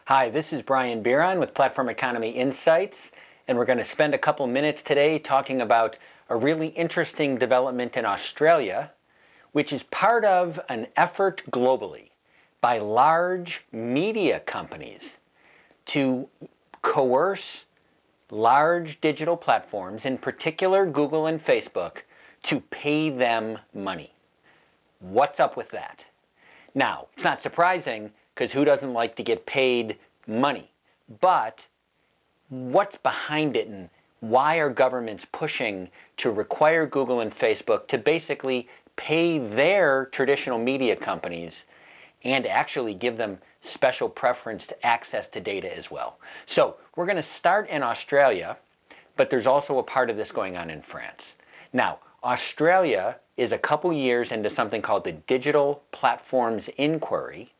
Hi, this is Brian Bieron with Platform Economy Insights, and we're going to spend a couple minutes today talking about a really interesting development in Australia, which is part of an effort globally by large media companies to coerce large digital platforms, in particular Google and Facebook, to pay them money. What's up with that? Now, it's not surprising, because who doesn't like to get paid money? But what's behind it, and why are governments pushing to require Google and Facebook to basically pay their traditional media companies and actually give them special preference to access to data as well? So we're going to start in Australia, but there's also a part of this going on in France. Now, Australia is a couple years into something called the Digital Platforms Inquiry.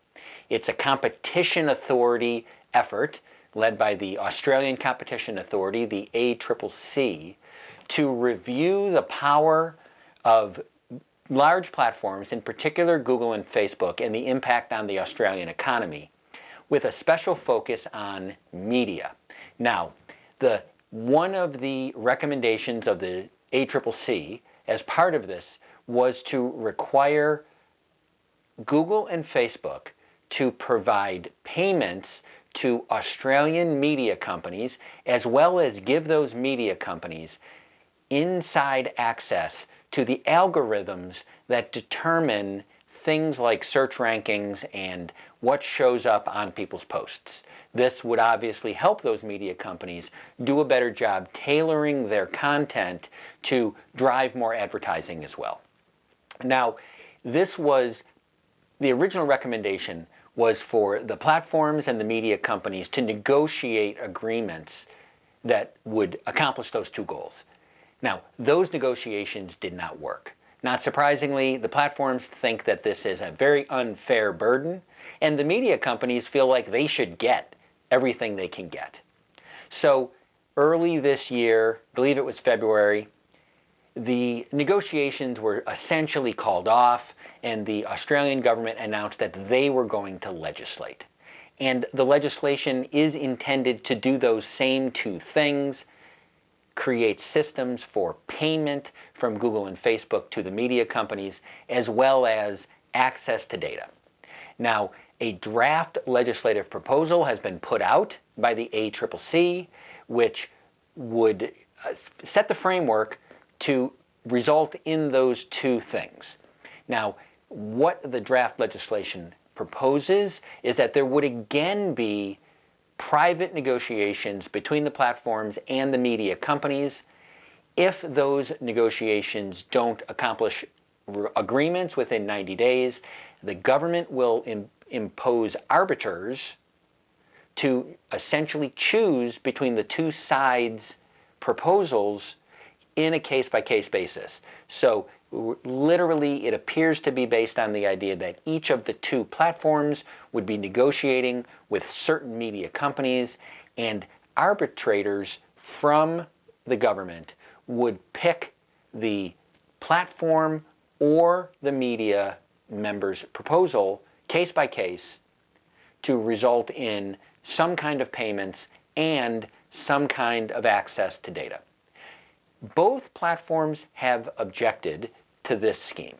It's a competition authority effort led by the Australian Competition Authority, the ACCC, to review the power of large platforms, in particular Google and Facebook, and the impact on the Australian economy, with a special focus on media. Now, one of the recommendations of the ACCC as part of this was to require Google and Facebook to provide payments to Australian media companies, as well as give those media companies inside access to the algorithms that determine things like search rankings and what shows up on people's posts. This would obviously help those media companies do a better job tailoring their content to drive more advertising as well. Now, the original recommendation was for the platforms and the media companies to negotiate agreements that would accomplish those two goals. Now, those negotiations did not work. Not surprisingly, the platforms think that this is a very unfair burden, and the media companies feel like they should get everything they can get. So early this year, I believe it was February, the negotiations were essentially called off, and the Australian government announced that they were going to legislate. And the legislation is intended to do those same two things: create systems for payment from Google and Facebook to the media companies, as well as access to data. Now, a draft legislative proposal has been put out by the ACCC, which would set the framework to result in those two things. Now, what the draft legislation proposes is that there would again be private negotiations between the platforms and the media companies. If those negotiations don't accomplish agreements within 90 days, the government will impose arbiters to essentially choose between the two sides' proposals in a case-by-case basis. So literally, it appears to be based on the idea that each of the two platforms would be negotiating with certain media companies, and arbitrators from the government would pick the platform or the media member's proposal case by case to result in some kind of payments and some kind of access to data. Both platforms have objected to this scheme.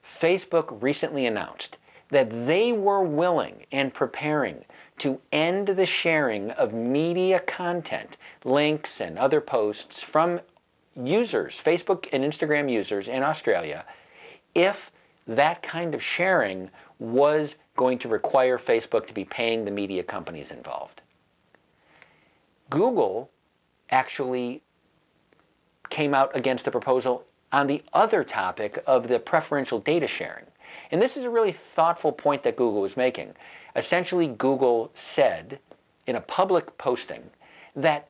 Facebook recently announced that they were willing and preparing to end the sharing of media content, links, and other posts from users, Facebook and Instagram users in Australia, if that kind of sharing was going to require Facebook to be paying the media companies involved. Google actually came out against the proposal on the other topic of the preferential data sharing. And this is a really thoughtful point that Google was making. Essentially, Google said in a public posting that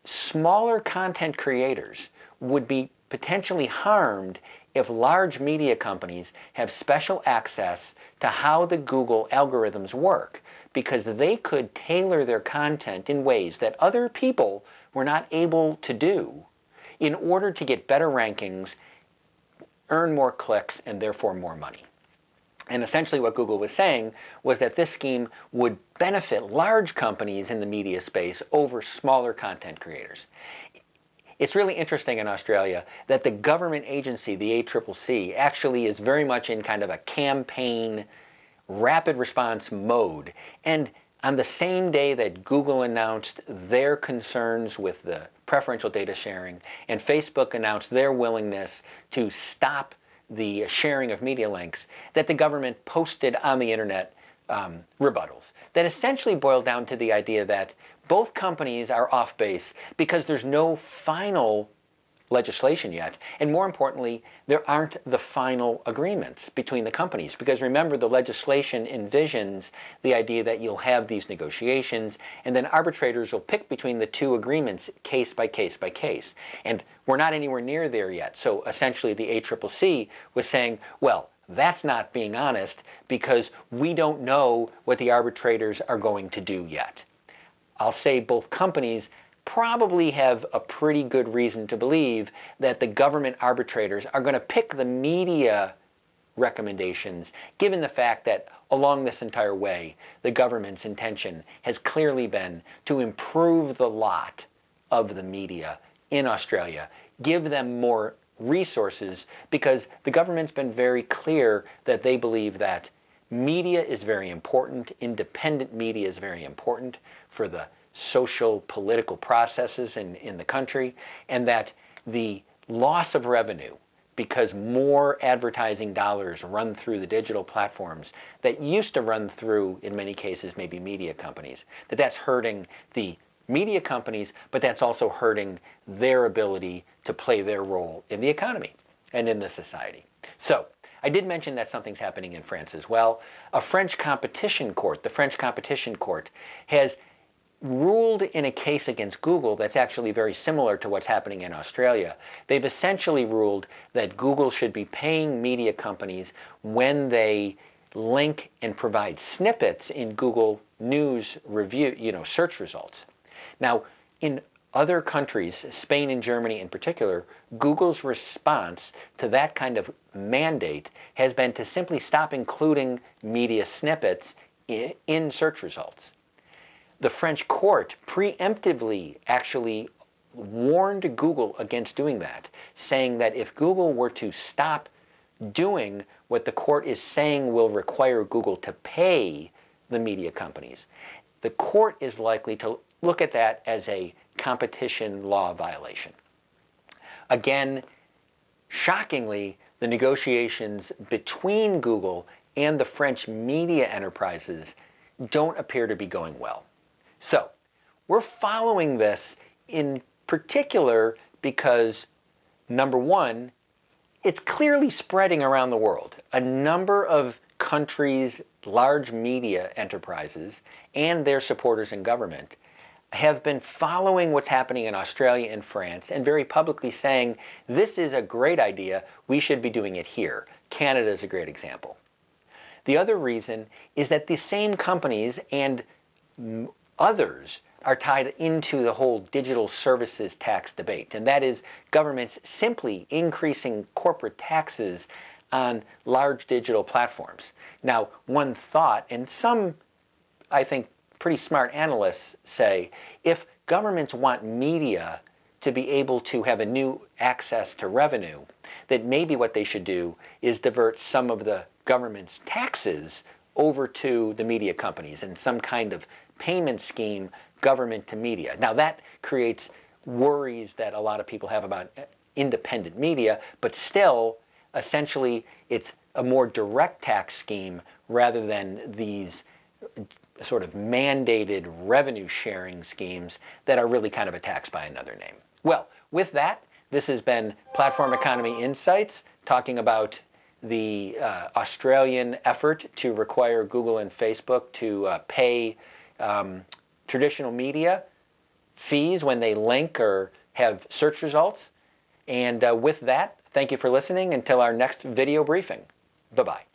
smaller content creators would be potentially harmed if large media companies have special access to how the Google algorithms work, because they could tailor their content in ways that other people were not able to do in order to get better rankings, earn more clicks, and therefore more money. And essentially what Google was saying was that this scheme would benefit large companies in the media space over smaller content creators. It's really interesting in Australia that the government agency, the ACCC, actually is very much in kind of a campaign, rapid response mode. And on the same day that Google announced their concerns with the preferential data sharing and Facebook announced their willingness to stop the sharing of media links, that the government posted on the internet rebuttals that essentially boiled down to the idea that both companies are off base because there's no final legislation yet, and more importantly, there aren't the final agreements between the companies. Because remember, the legislation envisions the idea that you'll have these negotiations, and then arbitrators will pick between the two agreements case by case by case. And we're not anywhere near there yet. So essentially the ACCC was saying, well, that's not being honest because we don't know what the arbitrators are going to do yet. I'll say both companies probably have a pretty good reason to believe that the government arbitrators are going to pick the media recommendations, given the fact that along this entire way, the government's intention has clearly been to improve the lot of the media in Australia, give them more resources, because the government's been very clear that they believe that media is very important, independent media is very important for the social, political processes in the country, and that the loss of revenue because more advertising dollars run through the digital platforms that used to run through, in many cases, maybe media companies, that's hurting the media companies, but that's also hurting their ability to play their role in the economy and in the society. So, I did mention that something's happening in France as well. A French competition court, the French Competition Court, has ruled in a case against Google that's actually very similar to what's happening in Australia. They've essentially ruled that Google should be paying media companies when they link and provide snippets in Google News review, search results. Now, in other countries, Spain and Germany in particular, Google's response to that kind of mandate has been to simply stop including media snippets in search results. The French court preemptively actually warned Google against doing that, saying that if Google were to stop doing what the court is saying will require Google to pay the media companies, the court is likely to look at that as a competition law violation. Again, shockingly, the negotiations between Google and the French media enterprises don't appear to be going well. So, we're following this in particular because, number one, it's clearly spreading around the world. A number of countries, large media enterprises, and their supporters in government have been following what's happening in Australia and France and very publicly saying, this is a great idea, we should be doing it here. Canada is a great example. The other reason is that the same companies and others are tied into the whole digital services tax debate, and that is governments simply increasing corporate taxes on large digital platforms. Now, one thought, and some, I think, pretty smart analysts say, if governments want media to be able to have a new access to revenue, that maybe what they should do is divert some of the government's taxes over to the media companies in some kind of payment scheme, government to media. Now that creates worries that a lot of people have about independent media, but still, essentially, it's a more direct tax scheme rather than these sort of mandated revenue sharing schemes that are really kind of a tax by another name. Well, with that, this has been Platform Economy Insights, talking about the Australian effort to require Google and Facebook to pay traditional media fees when they link or have search results. And with that, thank you for listening until our next video briefing. Bye-bye.